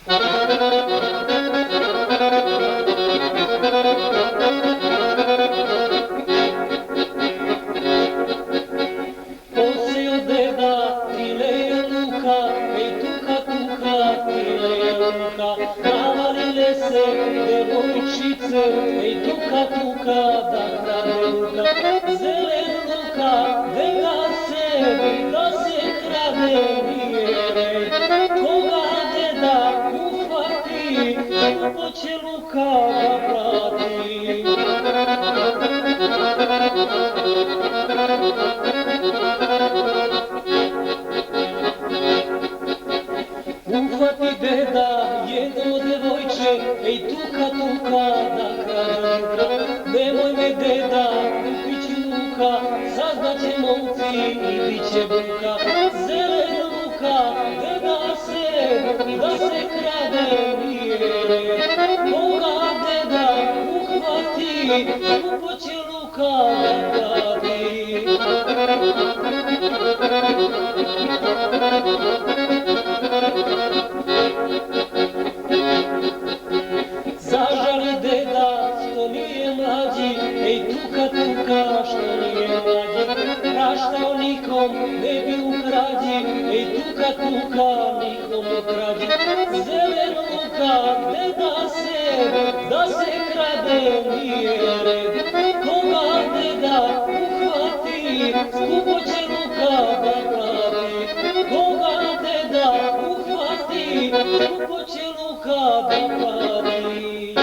Posio deda, tileje luka, ej tuka tuka, tileje luka. Navalile se devojčice, ej tuka tuka, da krade luka. Zelen luka, dega sebi, da se krade nije. Koga deda uhvati, skupo će luka da plati. Uhvati deda jedno devojče, ej tuka tuka da krade luka. Nemoj me deda, kupit ću luka, saznaće momci i bit će buka. Zelen luka, deda se, da se krade nije. Koga deda uhvati, skupo će luka da plati. Zažali deda što nije mlađi, ej tuka tuka što nije mlađi. Praštao nikom ne bi u krađi, ej tuka tuka nikom u krađi. Zelen luka, deda se, da se krade nije red. Koga deda uhvati, skupo će luka da plati. Koga deda uhvati, skupo će luka da plati.